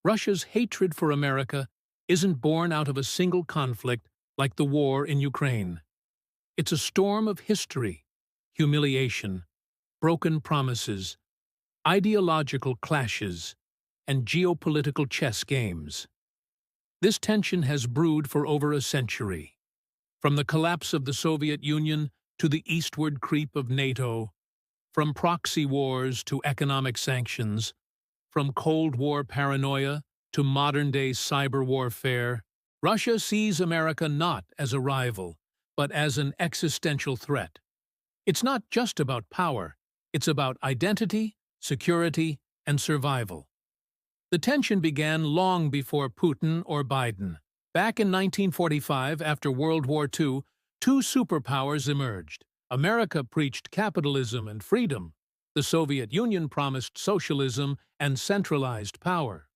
Russia's hatred for America isn't born out of a single conflict like the war in Ukraine. It's a storm of history, humiliation, broken promises, ideological clashes, and geopolitical chess games. This tension has brewed for over a century. From the collapse of the Soviet Union to the eastward creep of NATO, from proxy wars to economic sanctions, from Cold War paranoia to modern-day cyber warfare, Russia sees America not as a rival, but as an existential threat. It's not just about power, it's about identity, security, and survival. The tension began long before Putin or Biden. Back in 1945, after World War II, two superpowers emerged. America preached capitalism and freedom. The Soviet Union promised socialism and centralized power.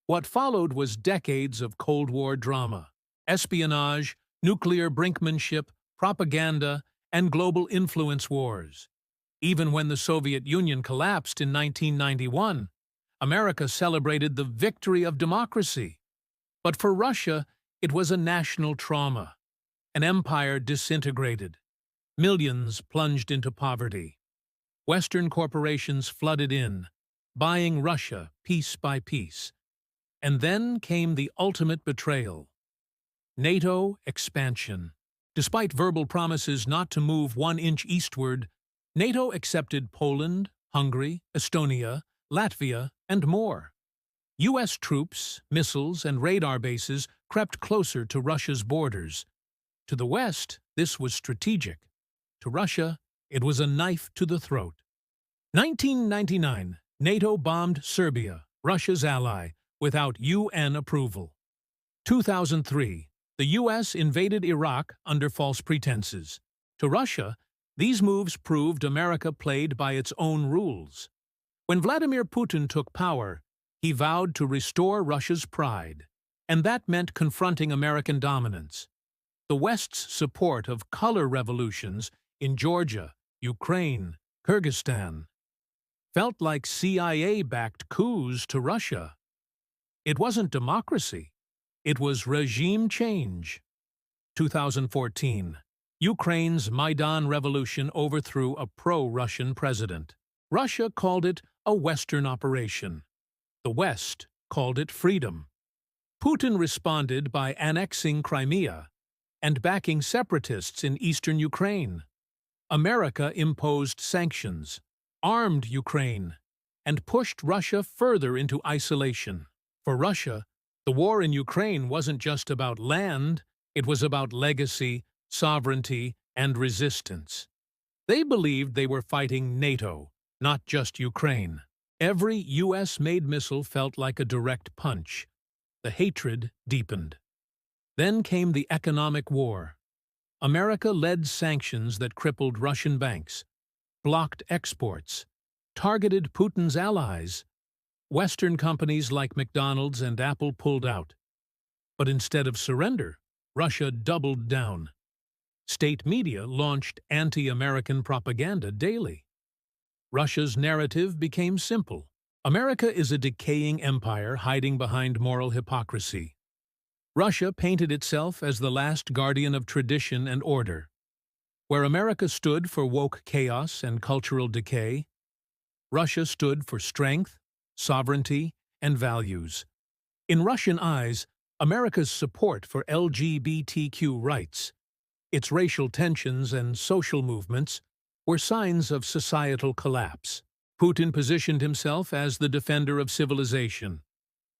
What followed was decades of Cold War drama, espionage, nuclear brinkmanship, propaganda, and global influence wars. Even when the Soviet Union collapsed in 1991, America celebrated the victory of democracy. But for Russia, it was a national trauma. An empire disintegrated. Millions plunged into poverty. Western corporations flooded in, buying Russia piece by piece. And then came the ultimate betrayal. NATO expansion. Despite verbal promises not to move 1 inch eastward, NATO accepted Poland, Hungary, Estonia, Latvia, and more. U.S. troops, missiles, and radar bases crept closer to Russia's borders. To the West, this was strategic. To Russia, it was a knife to the throat. 1999, NATO bombed Serbia, Russia's ally, without UN approval. 2003, the U.S. invaded Iraq under false pretenses. To Russia, these moves proved America played by its own rules. When Vladimir Putin took power, he vowed to restore Russia's pride, and that meant confronting American dominance. The West's support of color revolutions in Georgia, Ukraine, Kyrgyzstan felt like CIA-backed coups to Russia. It wasn't democracy, it was regime change. 2014, Ukraine's Maidan Revolution overthrew a pro-Russian president. Russia called it a Western operation. The West called it freedom. Putin responded by annexing Crimea and backing separatists in eastern Ukraine. America imposed sanctions, armed Ukraine, and pushed Russia further into isolation. For Russia, the war in Ukraine wasn't just about land, it was about legacy, sovereignty, and resistance. They believed they were fighting NATO, not just Ukraine. Every U.S.-made missile felt like a direct punch. The hatred deepened. Then came the economic war. America led sanctions that crippled Russian banks, blocked exports, targeted Putin's allies. Western companies like McDonald's and Apple pulled out. But instead of surrender, Russia doubled down. State media launched anti-American propaganda daily. Russia's narrative became simple. America is a decaying empire hiding behind moral hypocrisy. Russia painted itself as the last guardian of tradition and order. Where America stood for woke chaos and cultural decay, Russia stood for strength, sovereignty, and values. In Russian eyes, America's support for LGBTQ rights, its racial tensions and social movements, were signs of societal collapse. Putin positioned himself as the defender of civilization.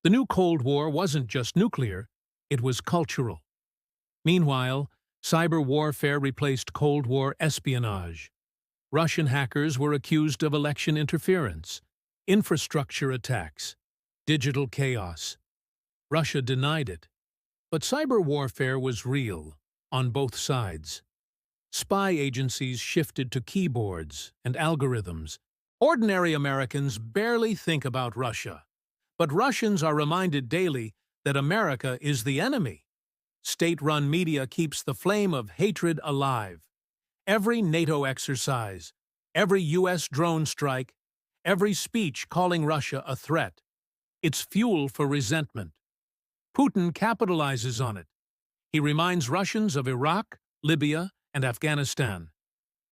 The new Cold War wasn't just nuclear, it was cultural. Meanwhile, cyber warfare replaced Cold War espionage. Russian hackers were accused of election interference, infrastructure attacks, digital chaos. Russia denied it. But cyber warfare was real, on both sides. Spy agencies shifted to keyboards and algorithms. Ordinary Americans barely think about Russia, but Russians are reminded daily that America is the enemy. State-run media keeps the flame of hatred alive. Every NATO exercise, every U.S. drone strike, every speech calling Russia a threat. It's fuel for resentment. Putin capitalizes on it. He reminds Russians of Iraq, Libya, and Afghanistan.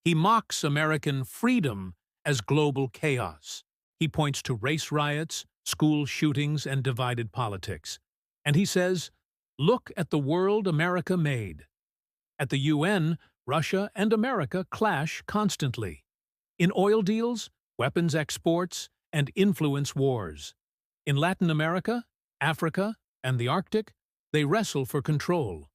He mocks American freedom as global chaos. He points to race riots, school shootings, and divided politics. And he says, "Look at the world America made." At the UN, Russia and America clash constantly. In oil deals, weapons exports, and influence wars. In Latin America, Africa, and the Arctic, they wrestle for control.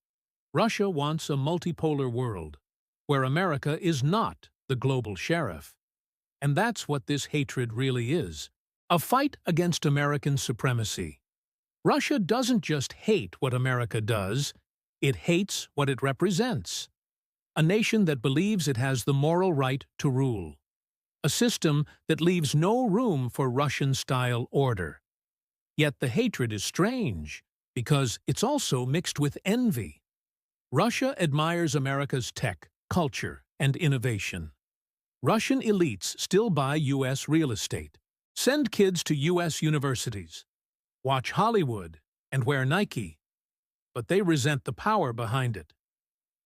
Russia wants a multipolar world, where America is not the global sheriff. And that's what this hatred really is, a fight against American supremacy. Russia doesn't just hate what America does, it hates what it represents. A nation that believes it has the moral right to rule. A system that leaves no room for Russian-style order. Yet the hatred is strange, because it's also mixed with envy. Russia admires America's tech, culture, and innovation. Russian elites still buy U.S. real estate, send kids to U.S. universities, watch Hollywood, and wear Nike. But they resent the power behind it.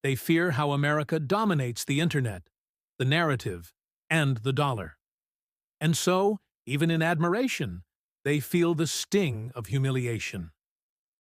They fear how America dominates the internet, the narrative, and the dollar. And so, even in admiration, they feel the sting of humiliation.